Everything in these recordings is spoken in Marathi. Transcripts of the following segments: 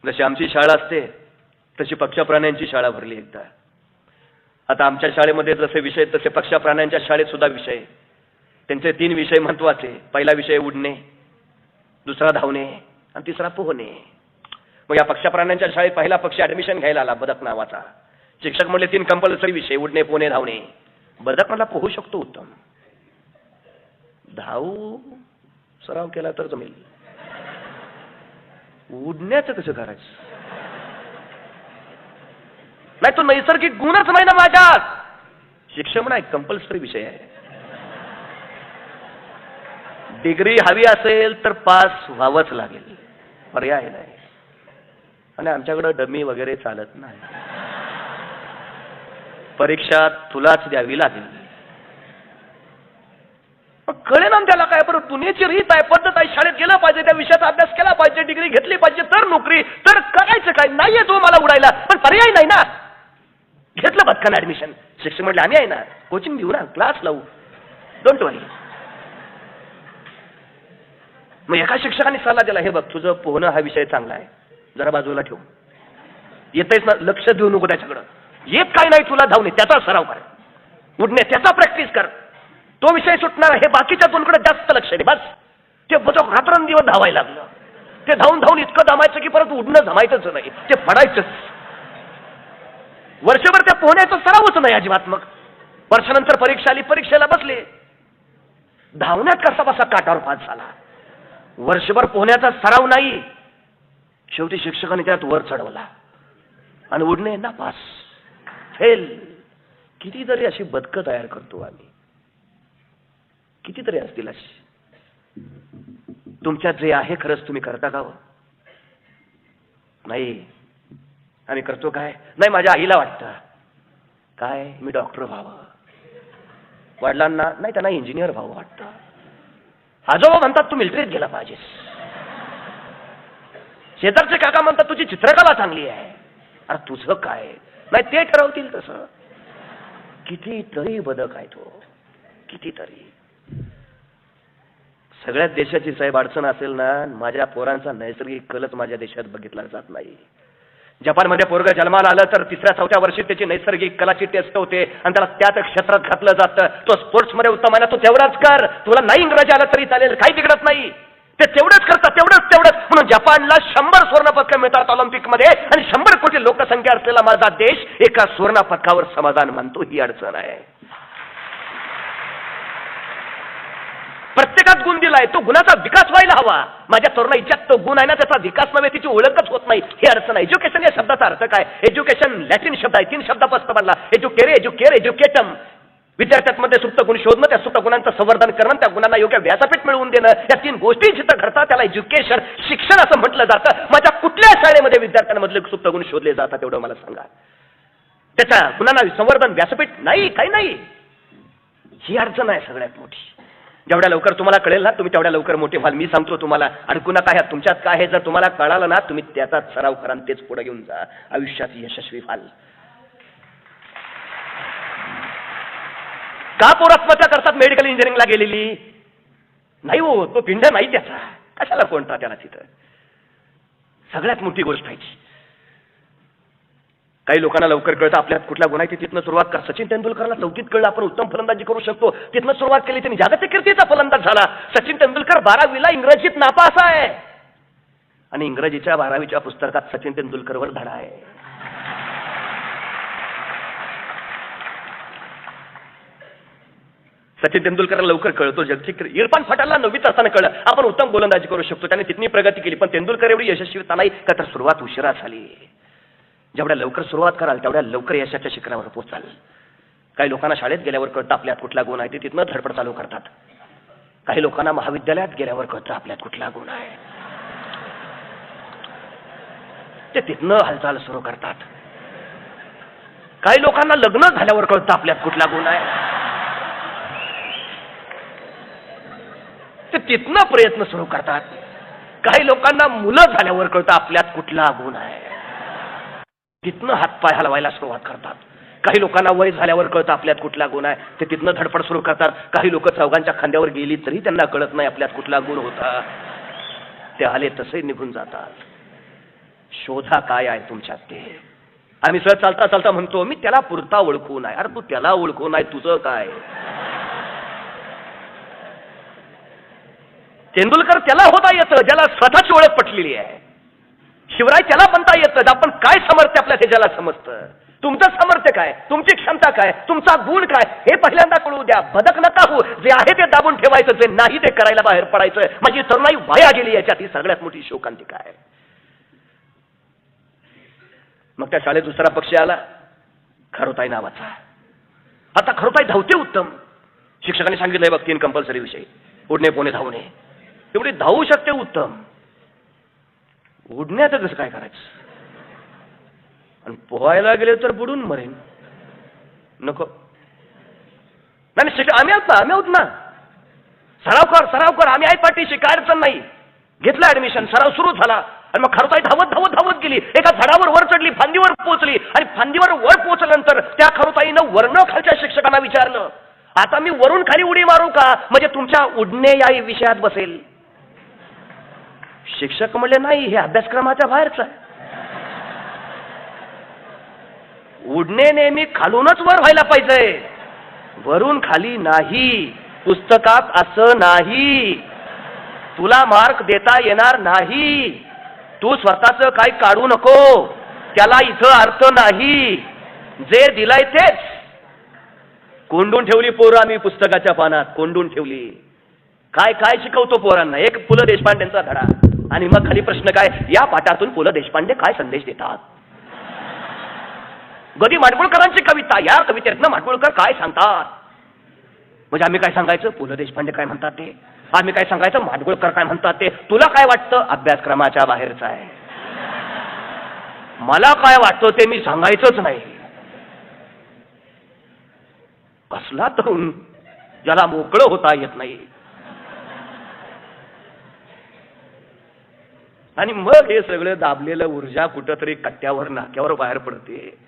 जशी आमची शाळा असते तशी पक्षप्राण्यांची शाळा भरली एकदा. आता आमच्या शाळेमध्ये जसे विषय तसे पक्षप्राण्यांच्या शाळेत सुद्धा विषय. त्यांचे 3 विषय महत्वाचे. पहिला विषय उडणे, दुसरा धावणे आणि तिसरा पोहणे. मग या पक्षप्राण्यांच्या शाळेत पहिला पक्षी ऍडमिशन घ्यायला आला, बदक नावाचा. शिक्षक म्हणले 3 कंपल्सरी विषय, उडणे, पोहणे, धावणे. बदक मला पोहू शकतो उत्तम, धावू सराव केला तर जमेल, उडण्याचं कसं करायचं? नाही तो नैसर्गिक गुणच नाही ना माझ्यात. शिक्षक म्हणा एक कंपल्सरी विषय आहे. डिग्री हवी असेल तर पास व्हावंच लागेल, पर्याय नाही. आणि आमच्याकडे डमी वगैरे चालत नाही. परीक्षा तुलाच द्यावी लागेल. कळे ना त्याला काय, बरं दुनियेची रीत आहे, पद्धत आहे. शाळेत गेलं पाहिजे, त्या विषयाचा अभ्यास केला पाहिजे, डिग्री घेतली पाहिजे तर नोकरी, तर करायचं काय? नाहीये तो मला उडायला, पण पर्याय नाही ना. घेतलं बदकान ऍडमिशन. शिक्षक म्हटले आम्ही आहे ना, कोचिंग घेऊ ना, क्लास लावू, डोंट वरी. मग एका शिक्षकाने सल्ला दिला, हे बघ तुझं पोहणं हा विषय चांगला आहे, जरा बाजूला ठेव. येतेच ना, लक्ष देऊ नको त्याच्याकडं. येत काय नाही तुला, धावणे त्याचा सराव कर, उडणे त्याचा प्रॅक्टिस कर, तो विषय सुटणार. हे बाकीच्या दोनकडे जास्त लक्ष दे बस. ते बदक रात्रंदिवस धावायला लागलं. ते धावून धावून इतकं जमायचं की परत उडणं जमायचंच नाही, ते पडायचंच. वर्षभर त्या पोहण्याचा सरावच नाही अजिबात. मग वर्षानंतर परीक्षा आली, परीक्षेला बसले. धावण्यात कसा बसा काटावर पास झाला. वर्षभर पोहण्याचा सराव नाही. शेवटी शिक्षकाने त्यात वर चढवला आणि उडणे नापास, फेल. कितीतरी अशी बदकं तयार करतो आम्ही, कितीतरी असतील अशी. तुमच्यात जे आहे खरंच तुम्ही करता का? नाही. आम्ही करतो काय? नाही, माझ्या आईला वाटतं काय मी डॉक्टर व्हावं, वडिलांना नाही त्यांना इंजिनियर व्हावं वाटतं, आजोबा म्हणतात तू मिलिटरीत गेला पाहिजेस, शेजारचे काका म्हणतात तुझी चित्रकला चांगली आहे. अरे तुझं काय? नाही ते ठरवतील तसं. कितीतरी बदक आहे तो, कितीतरी. सगळ्याच देशाची साहेब अडचण असेल ना, माझ्या पोरांचा नैसर्गिक कलच माझ्या देशात बघितला जात नाही. जपानमध्ये पोरग जन्माला आलं तर 3ऱ्या-4थ्या वर्षी त्याची नैसर्गिक कलाची टेस्ट होते आणि त्याला त्याच क्षेत्रात घातलं जातं. तो स्पोर्ट्स मध्ये उत्तम आहे ना, तो तेवढाच कर. तुला नाही इंग्रजी आलं तरी चालेल, काही बिघडत नाही. ते तेवढंच करतात, तेवढंच. म्हणून जपानला 100 सुवर्ण पदकं मिळतात ऑलिम्पिक मध्ये, आणि 100 कोटी लोकसंख्या असलेला माझा देश एका सुवर्ण पदकावर समाधान मानतो. ही अडचण आहे. प्रत्येकात गुण दिलाय, तो गुणाचा विकास व्हायला हवा. माझ्या तरुण इच्छात तो गुण आहे ना, त्याचा विकास नव्हे, तिची ओळखच होत नाही. ही अडचण आहे. एज्युकेशन या शब्दाचा अर्थ काय? एज्युकेशन लॅटिन शब्द आहे, 3 शब्दापासून बनला. एज्युकेरे, एज्युकेर, एज्युकेटम. विद्यार्थ्यांमध्ये सुप्त गुण शोधणं, त्या सुप्त गुणांचं संवर्धन करणं, त्या गुणांना योग्य व्यासपीठ मिळवून देणं, या 3 गोष्टी जिथं घडतात त्याला एज्युकेशन, शिक्षण असं म्हटलं जातं. माझ्या कुठल्या शाळेमध्ये विद्यार्थ्यांमधले सुप्त गुण शोधले जातात तेवढं मला सांगा. त्याच्या गुणांना संवर्धन, व्यासपीठ नाही, काही नाही. ही अडचण आहे सगळ्यात मोठी. जेवढ्या लवकर तुम्हाला कळेल ना, तुम्ही तेवढ्या लवकर मोठे व्हाल. मी सांगतो तुम्हाला, अडकू नका. ह्यात तुमच्यात काय आहे जर तुम्हाला कळालं ना, तुम्ही त्याचाच सराव करा, तेच पुढे घेऊन जा, आयुष्यात यशस्वी व्हाल. का पोरं आत्महत्या करतात? मेडिकल इंजिनिअरिंगला गेलेली नाही हो, तो पिंड नाही त्याचा, कशाला कोणता त्याला तिथं. सगळ्यात मोठी गोष्ट आहे. काही लोकांना लवकर कळतं आपल्यात कुठला गुण आहे ते, तिथनं सुरुवात कर. सचिन तेंडुलकरला 4थीत कळलं आपण उत्तम फलंदाजी करू शकतो, तिथनं सुरुवात केली, त्यांनी जागतिक कीर्तीचा फलंदाज झाला. सचिन तेंडुलकर 12वीला इंग्रजीत नापास आहे, आणि इंग्रजीच्या 12वीच्या पुस्तकात सचिन तेंडुलकरवर धडा आहे. सचिन तेंडुलकरला लवकर कळतो जगतिक. इरफान पठाणला 9वीत असताना कळलं आपण उत्तम गोलंदाजी करू शकतो, त्याने तिथनी प्रगती केली. पण तेंडुलकर एवढी यशस्वीता नाही का, तर सुरुवात उशिरा झाली. जेवढ्या लवकर सुरुवात कराल तेवढ्या लवकर यशाच्या शिखरावर पोहोचाल. काही लोकांना शाळेत गेल्यावर कळतं आपल्यात कुठला गुण आहे, ते तिथनं धडपड चालू करतात. काही लोकांना महाविद्यालयात गेल्यावर कळतं आपल्यात कुठला गुण आहे, ते तिथनं हालचाल सुरू करतात. काही लोकांना लग्न झाल्यावर कळतं आपल्यात कुठला गुण आहे, ते तिथनं प्रयत्न सुरू करतात. काही लोकांना मुलं झाल्यावर कळतं आपल्यात कुठला गुण आहे, तिथनं हातपाय हलवायला सुरुवात करतात. काही लोकांना वय झाल्यावर कळतं आपल्यात कुठला गुण आहे, ते तिथनं धडपड सुरू करतात. काही लोक चौघांच्या खांद्यावर गेली तरी त्यांना कळत नाही आपल्यात कुठला गुण होता, ते आले तसे निघून जातात. शोधा काय आहे तुमच्यात ते. आम्ही सहज चालता चालता म्हणतो मी त्याला पुरता ओळखून आहे. अरे तू त्याला ओळखून आहे, तुझं काय. तेंडुलकर त्याला होता येतं ज्याला स्वतःची ओळख पटलेली आहे. शिवराय त्याला बनता येतं आपण काय सामर्थ्य आपल्या त्याच्याला समजतं. तुमचं सामर्थ्य काय, तुमची क्षमता काय, तुमचा गुण काय हे पहिल्यांदा कळू द्या. बदक नका हो, जे आहे ते दाबून ठेवायचं, जे नाही ते करायला बाहेर पडायचं. माझी तरुणाई वाया गेली याच्यात ही सगळ्यात मोठी शोकांतिका आहे. मग त्या शाळेत दुसरा पक्ष आला खरोताई नावाचा. आता खरोताई धावते उत्तम. शिक्षकांनी सांगितलंय बघ 3 कंपल्सरी विषय, उडणे पोहणे धावणे. एवढी धावू शकते उत्तम, उडण्याचं कसं काय करायचं. आणि पोहायला गेले तर बुडून मरेन. नको नाही शिक, आम्ही आहोत ना. सराव कर आम्ही आहे पाठीशी, काय अडचण नाही. घेतलं ऍडमिशन, सराव सुरू झाला. आणि मग खरोताई धावत गेली. एका झाडावर वर चढली, फांदीवर पोहोचली. आणि फांदीवर वर पोहोचल्यानंतर त्या खरोताईनं वरनं खालच्या शिक्षकांना विचारलं, आता मी वरून खाली उडी मारू का, म्हणजे तुमच्या उडणे या विषयात बसेल. शिक्षक म्हणले नाही, हे अभ्यासक्रमाच्या बाहेरचं आहे. उडणे नेहमी खालूनच वर व्हायला पाहिजे, वरून खाली नाही. पुस्तकात असं नाही, तुला मार्क देता येणार नाही. तू स्वतःच काही काढू नको, त्याला इथं अर्थ नाही. जे दिलाय तेच. कोंडून ठेवली पोरं आम्ही पुस्तकाच्या पानात, कोंडून ठेवली. काय काय शिकवतो पोरांना, एक पु ल देशपांडेंचा धडा. आणि मग खाली प्रश्न काय, या पाठातून पु ल देशपांडे काय संदेश देतात. गदी माडगुळकरांची कविता, या कवितेतनं माडगुळकर काय सांगतात. म्हणजे आम्ही काय सांगायचं, पु ल देशपांडे काय म्हणतात ते. आम्ही काय सांगायचं, माडगुळकर काय म्हणतात ते. तुला काय वाटतं, अभ्यासक्रमाच्या बाहेरचं आहे. मला काय वाटतं ते मी सांगायचंच नाही. कसला तरुण ज्याला मोकळं होता येत नाही. आणि मग हे सगळं दाबलेलं ऊर्जा कुठंतरी कट्ट्यावर नाक्यावर बाहेर पडते.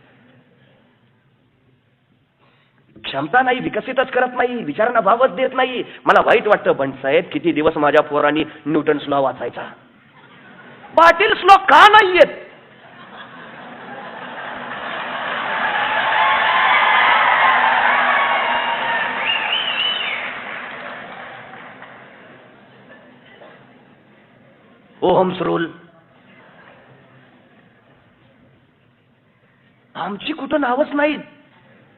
क्षमता नाही, विकसितच करत नाही, विचारांना भावच देत नाही. मला वाईट वाटतं बंडसाहेब, किती दिवस माझ्या पोरांनी न्यूटन्स लॉ वाचायचा. पाटील्स लॉ का नाही येत. ओहम्स रूल आमची कुठं नावच नाहीत.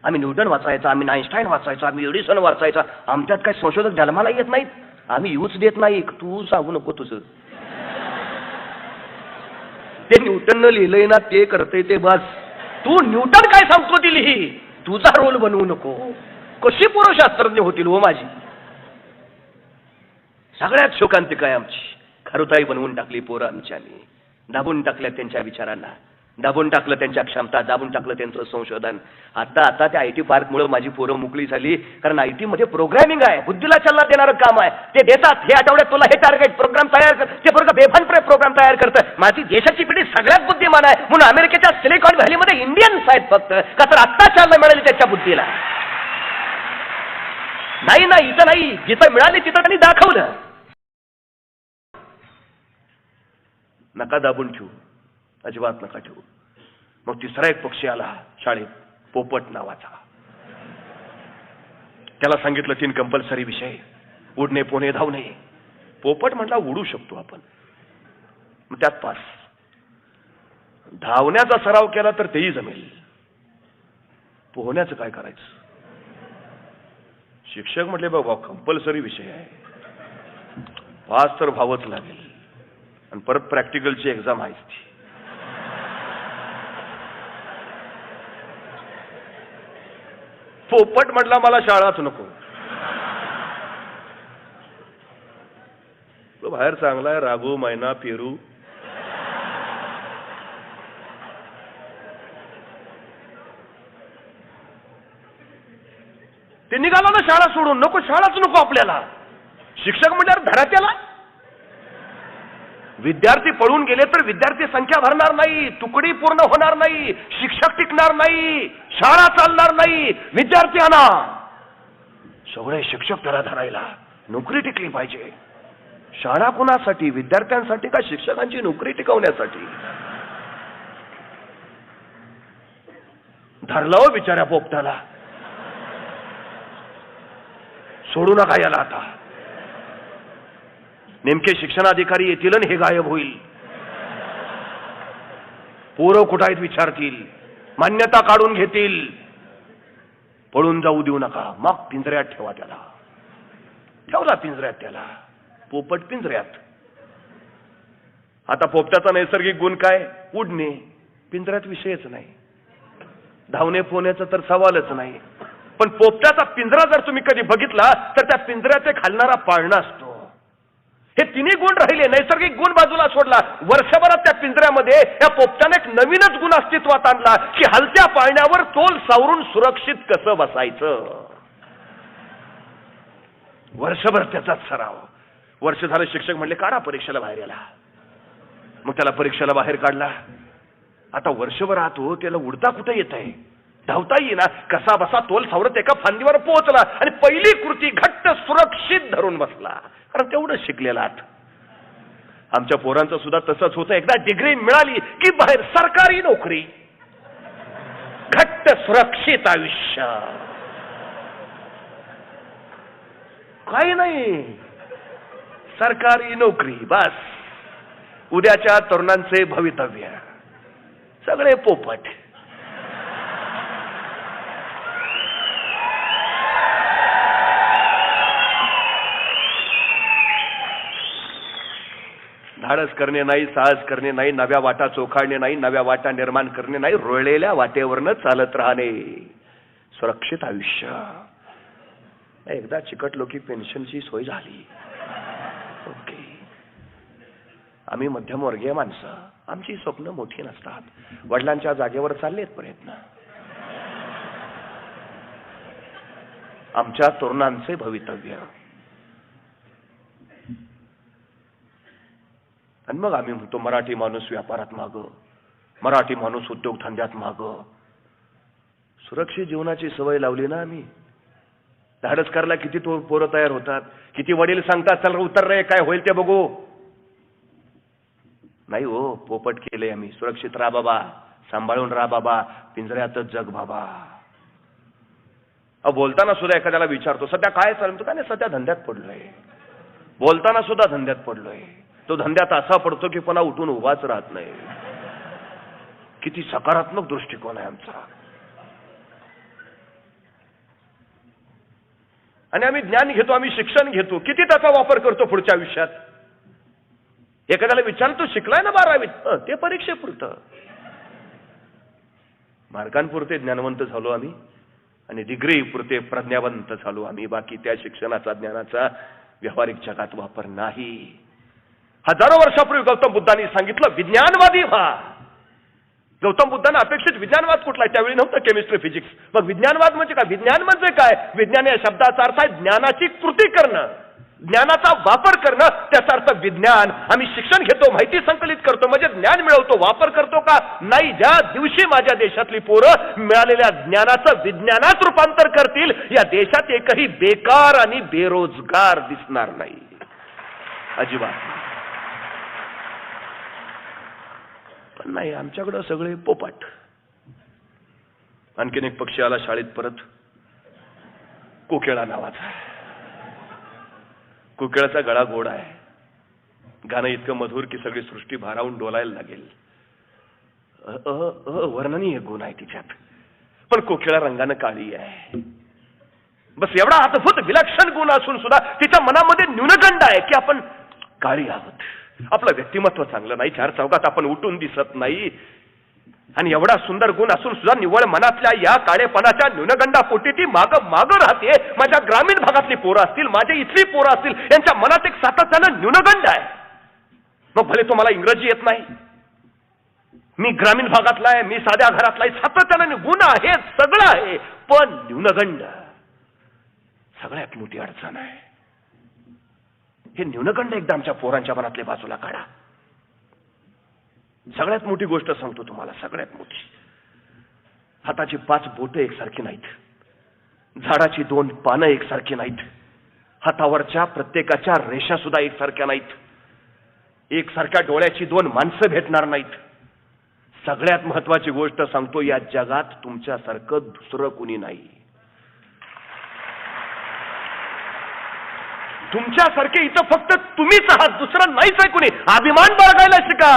आम्ही न्यूटन वाचायचा, आम्ही आइन्स्टाईन वाचायचा, आम्ही एडिसन वाचायचा. आमच्यात काही संशोधक जन्माला येत नाहीत. आम्ही यूच देत नाही. तू सांगू नको तुझं. ते न्यूटननं लिहिलंय ना ते करते ते बस. तू न्यूटन काय सांगतो ती लिही, तुझा रोल बनवू नको. कशी पोरं शास्त्रज्ञ होतील हो माझी. सगळ्यात शोकांतिका आहे आमची. खरोताई बनवून टाकली पोरं आमच्यानी. दाबून टाकल्या त्यांच्या विचारांना, दाबून टाकलं त्यांच्या क्षमता, दाबून टाकलं त्यांचं संशोधन. आता त्या IT पार्कमुळे माझी पोरं मोकळी झाली. कारण IT मध्ये प्रोग्रॅमिंग आहे, बुद्धीला चालना देणारं काम आहे. ते देतात, हे आठवड्यात तुला हे टार्गेट प्रोग्राम तयार कर. ते पोरगं बेभानपणे प्रोग्राम तयार करतं. माझी देशाची पिढी सगळ्यात बुद्धिमान आहे म्हणून अमेरिकेच्या सिलिकॉन व्हॅलीमध्ये इंडियन्स आहेत फक्त. का तर आत्ता चालना मिळाली त्याच्या बुद्धीला. नाही इथं नाही, जिथं मिळाली तिथं त्यांनी दाखवलं. नका दाबून ठेवू, अजिबात नका ठेवू. मग तिसरा एक पक्षी आला शाळेत, पोपट नावाचा. त्याला सांगितलं 3 कंपल्सरी विषय, उडणे पोहणे धावणे. पोपट म्हटला उडू शकतो आपण, मग त्यात पास. धावण्याचा सराव केला तर तेही जमेल, पोहण्याचं काय करायचं. शिक्षक म्हटले बाबा कंपल्सरी विषय आहे, पास तर व्हावंच लागेल. आणि परत प्रॅक्टिकलची एक्झाम आहेच ती. पोपट म्हटला मला शाळाच नको. तो बाहेर चांगला आहे, राघू मैना पेरू. ते निघाला ना शाळा सोडून. नको, शाळाच नको आपल्याला. शिक्षक म्हटल्यावर धडा त्याला. विद्यार्थी पळून गेले तर विद्यार्थी संख्या भरणार नाही, तुकडी पूर्ण होणार नाही, शिक्षक टिकणार नाही, शाळा चालणार नाही. विद्यार्थी आणा, सगळे शिक्षक त्याला धरायला. नोकरी टिकली पाहिजे. शाळा कोणासाठी, विद्यार्थ्यांसाठी का शिक्षकांची नोकरी टिकवण्यासाठी. धरला हो बिचाऱ्या पोपटाला. सोडू नका याला आता. नेमके शिक्षणाधिकारी येतील आणि हे गायब होईल. पोरं कुठं आहेत विचारतील, मान्यता काढून घेतील. पळून जाऊ देऊ नका. मग पिंजऱ्यात ठेवा त्याला. ठेवला पिंजऱ्यात त्याला. पोपट पिंजऱ्यात. आता पोपटाचा नैसर्गिक गुण काय? उडणे. पिंजऱ्यात विषयच नाही. धावणे पोहण्याचा तर सवालच नाही. पण पोपटाचा पिंजरा जर तुम्ही कधी बघितला तर त्या पिंजऱ्याचे खालणारा पाळणा असतो. हे तिन्ही गुण राहिले. नैसर्गिक गुण बाजूला सोडला. वर्षभरात त्या पिंजऱ्यामध्ये या पोपटाने एक नवीनच गुण अस्तित्वात आणला की हलत्या पाळण्यावर तोल सावरून सुरक्षित कसं बसायचं. वर्षभर त्याचाच सराव. वर्ष झालं शिक्षक म्हणले काढा परीक्षेला बाहेर याला. मग त्याला परीक्षेला बाहेर काढला. आता वर्षभर आतो त्याला उडता कुठं येत आहे, धावता येईना. कसा बसा तोल सावरत एका फांदीवर पोहोचला आणि पहिली कृती घट्ट सुरक्षित धरून बसला. कारण तेवढं शिकलेला आत. आमच्या पोरांचं सुद्धा तसंच होतं. एकदा डिग्री मिळाली की बाहेर सरकारी नोकरी, घट्ट सुरक्षित आयुष्य. काही नाही, सरकारी नोकरी बस. उद्याच्या तरुणांचे भवितव्य सगळे पोपट. धाडस करणे नाही, साहस करणे नाही, नव्या वाटा चोखाळणे नाही, नव्या वाटा निर्माण करणे नाही, रोळलेल्या वाटेवरनं चालत राहणे. सुरक्षित आयुष्य. एकदा चिकटलो की पेन्शनची सोय झाली. ओके. आम्ही मध्यमवर्गीय माणसं, आमची स्वप्न मोठी नसतात. वडिलांच्या जागेवर चाललेत प्रयत्न. आमच्या तरुणांचे भवितव्य. आणि मग आम्ही म्हणतो मराठी माणूस व्यापारात माग, मराठी माणूस उद्योगधंद्यात माग. सुरक्षित जीवनाची सवय लावली ना आम्ही. धाडस करायला किती पोरं तयार होतात. किती वडील सांगतात चल उतर रे, काय होईल ते बघू. नाही हो, पोपट केले आम्ही. सुरक्षित राहा बाबा, सांभाळून राहा बाबा, पिंजऱ्यातच जग बाबा. बोलताना सुद्धा एखाद्याला विचारतो सध्या काय चालतो, काय नाही सध्या धंद्यात पडलोय. बोलताना सुद्धा धंद्यात पडलोय. तो धंद्यात असा पडतो की पुन्हा उठून उभाच राहत नाही. किती सकारात्मक दृष्टिकोन आहे आमचा. आणि आम्ही ज्ञान घेतो, आम्ही शिक्षण घेतो, किती त्याचा वापर करतो पुढच्या आयुष्यात. एखाद्याला विचारतो शिकलाय ना 12वीत, ते परीक्षेपुरतं. मार्कांपुरते ज्ञानवंत झालो आम्ही आणि डिग्री पुरते प्रज्ञावंत झालो आम्ही. बाकी त्या शिक्षणाचा ज्ञानाचा व्यावहारिक जगात वापर नाही. हजारो वर्षापूर्वी गौतम बुद्धांनी सांगितलं विज्ञानवादी व्हा. गौतम बुद्धांना अपेक्षित विज्ञानवाद कुठला? त्यावेळी नव्हतं केमिस्ट्री फिजिक्स. मग विज्ञानवाद म्हणजे काय? विज्ञान म्हणजे काय? विज्ञान या शब्दाचा अर्थ आहे ज्ञानाची कृती करणं, ज्ञानाचा वापर करणं. त्याचा अर्थ विज्ञान. आम्ही शिक्षण घेतो, माहिती संकलित करतो, म्हणजे ज्ञान मिळवतो. वापर करतो का? नाही. ज्या दिवशी माझ्या देशातली पोरं मिळालेल्या ज्ञानाचं विज्ञानात रूपांतर करतील, या देशात एकही बेकार आणि बेरोजगार दिसणार नाही. अजिबात पण नाही. आमच्याकडं सगळे पोपट. आणखीन एक पक्षी आला शाळेत परत, कोकिळा नावाचा. कोकिळाचा गळा गोड आहे, गाणं इतकं मधुर की सगळी सृष्टी भारावून डोलायला लागेल. वर्णनीय गुण आहे तिच्यात. पण कोकिळा रंगानं काळी आहे. बस एवढा अद्भुत विलक्षण गुण असून सुद्धा तिच्या मनामध्ये न्यूनगंड आहे की आपण काळी आहोत, आपलं व्यक्तिमत्व चांगलं नाही, चार चौकात आपण उठून दिसत नाही. आणि एवढा सुंदर गुण असून सुद्धा निव्वळ मनातल्या या काळेपणाच्या न्यूनगंडापोटी ती माग राहते. माझ्या ग्रामीण भागातली पोरं असतील, माझ्या इथली पोरं असतील, यांच्या मनात एक सातत्यानं न्यूनगंड आहे. मग भले तुम्हाला इंग्रजी येत नाही, मी ग्रामीण भागातला आहे, मी साध्या घरातला आहे, सातत्यानं गुण आहे, सगळं आहे, पण न्यूनगंड सगळ्यात मोठी अडचण आहे. हे न्यूनगंड एकदा आमच्या पोरांच्या मनातल्या बाजूला काढा. सगळ्यात मोठी गोष्ट सांगतो तुम्हाला, सगळ्यात मोठी. हाताची 5 बोटं एकसारखी नाहीत, झाडाची 2 पानं एकसारखी नाहीत, हातावरच्या प्रत्येकाच्या रेषा सुद्धा एकसारख्या नाहीत, एकसारख्या डोळ्याची 2 माणसं भेटणार नाहीत. सगळ्यात महत्वाची गोष्ट सांगतो, या जगात तुमच्यासारखं दुसरं कुणी नाही. तुमच्यासारखे इथं फक्त तुम्हीच आहात, दुसरं नाहीच आहे कुणी. अभिमान बाळगायला शिका.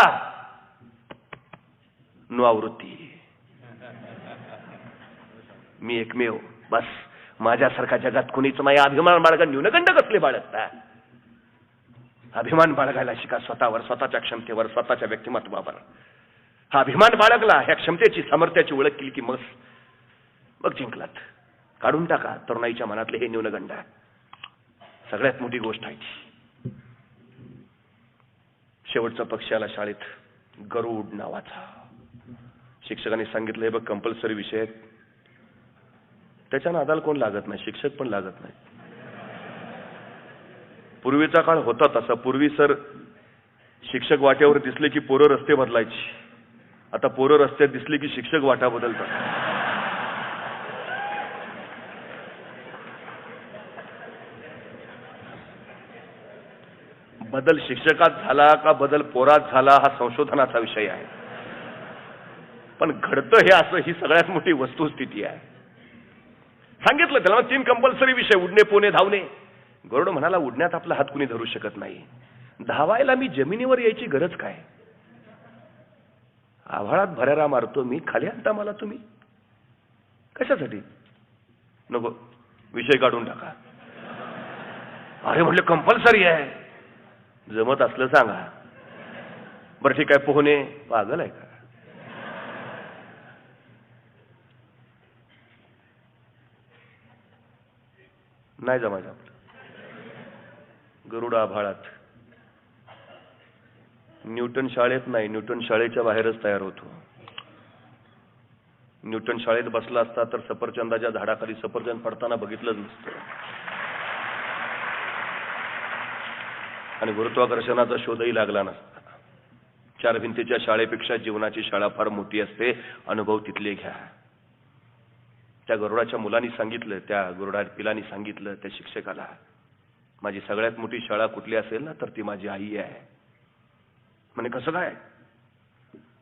नो आवृत्ती, मी एकमेव, बस माझ्यासारखा जगात कुणीच नाही. अभिमान बाळगा. न्यूनगंड कसले बाळगता? अभिमान बाळगायला शिका स्वतःवर, स्वतःच्या क्षमतेवर, स्वतःच्या व्यक्तिमत्वावर. हा अभिमान बाळगला, ह्या क्षमतेची सामर्थ्याची ओळख केली की मग जिंकलात. काढून टाका तरुणाईच्या मनातले हे न्यूनगंड. सगळ्यात मोठी गोष्ट आहे ती. शेवटचा पक्ष आला शाळेत, गरुड नावाचा. शिक्षकांनी सांगितलं, हे बघ कंपल्सरी विषय, त्याच्या नादाला कोण लागत नाही, शिक्षक पण लागत नाही. पूर्वीचा काळ होता तसा. पूर्वी सर शिक्षक वाट्यावर दिसले की पोरं रस्ते बदलायची. आता पोरं रस्त्यात दिसली की शिक्षक वाटा बदलतात. बदल शिक्षकात झाला का बदल पोरात झाला हा संशोधनाचा विषय आहे. पण घडतं हे असं, ही सगळ्यात मोठी वस्तुस्थिती आहे. सांगितलं त्याला 3 कंपल्सरी विषय, उडणे, पोहणे, धावणे. गरुड म्हणाला, उडण्यात आपला हात कुणी धरू शकत नाही, धावायला मी जमिनीवर यायची गरज काय? आभाळात भरारा मारतो मी, खाली आणता मला तुम्ही कशासाठी? नको, विषय काढून टाका. अरे म्हटलं कंपल्सरी आहे, जमत असलं सांगा. बरं ठीक आहे, पोहणे. पागल आहे का? नाही जमायचं आपलं. गरुड आभाळात. न्यूटन शाळेत नाही, न्यूटन शाळेच्या बाहेरच तयार होतो. न्यूटन शाळेत बसला असता तर सफरचंदाच्या झाडाखाली सफरचंद पडताना बघितलंच नसतं. आणि गुरुत्वाकर्षणाचा शोधही लागला नसता. 4 भिंतीच्या शाळेपेक्षा जीवनाची शाळा फार मोठी असते. अनुभव तिथले घ्या. त्या गरुडाच्या मुलांनी सांगितलं, त्या गरुडा पिलांनी सांगितलं त्या शिक्षकाला, माझी सगळ्यात मोठी शाळा कुठली असेल ना तर ती माझी आई आहे. म्हणे कसं काय?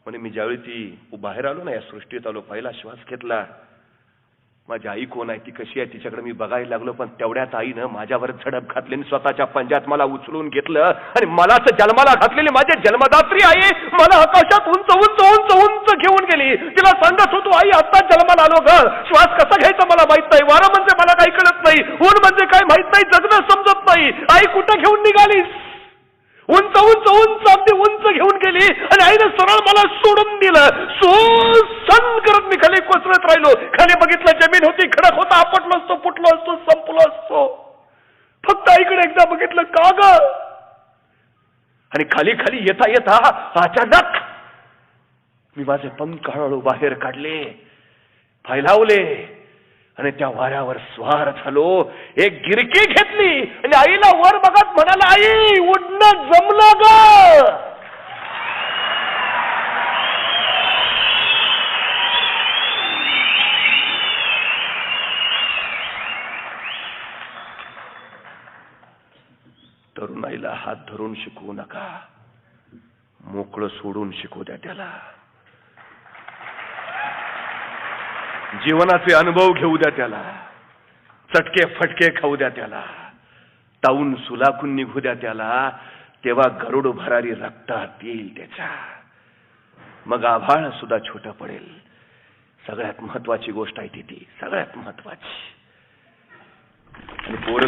म्हणे मी ज्यावेळी ती बाहेर आलो ना, या सृष्टीत आलो, पहिला श्वास घेतला, माझी आई कोण आहे, ती कशी आहे, तिच्याकडे मी बघायला लागलो. पण तेवढ्यात आईनं माझ्यावर झडप घातली आणि स्वतःच्या पंजात मला उचलून घेतलं आणि मलाच जन्माला घातलेली माझी जन्मदात्री आई मला आकाशात उंच उंच उंच उंच घेऊन गेली. तिला सांगत होतो, आई आता जन्माला आलो ग, श्वास कसा घ्यायचा मला माहित नाही, वारा म्हणजे मला काही कळत नाही, ऊन म्हणजे काय माहित नाही, जगणं समजत नाही. आई कुठं घेऊन निघालीस? उंच उंच उंच अगदी उंच घेऊन गेली आणि आईने सरळ मला सोडून दिलं. सन करत मी खाली कोसळत राहिलो. खाली बघितलं, जमीन होती, खडक होता, आपटलो असतो, फुटलो असतो, संपलो असतो. फक्त आईकडे एकदा बघितलं, का ग? आणि खाली खाली येता येता अचानक मी माझे पंख हळूहळू बाहेर काढले, फैलावले आणि त्या वाऱ्यावर स्वार झालो. एक गिरकी घेतली आणि आईला वर बघत म्हणाला, आई उडणं जमलं ग. तरुणाईला हात धरून शिकवू नका, मोकळं सोडून शिकवू द्या त्याला. जीवनाचे अनुभव घेऊ द्या त्याला, चटके फटके खाऊ द्या त्याला, ताऊन सुलाखून निघू द्या त्याला. तेव्हा गरुड भरारी रक्तात येईल त्याच्या. मग आभाळ सुद्धा छोटं पडेल. सगळ्यात महत्वाची गोष्ट आहे ती, सगळ्यात महत्वाची. आणि पोरं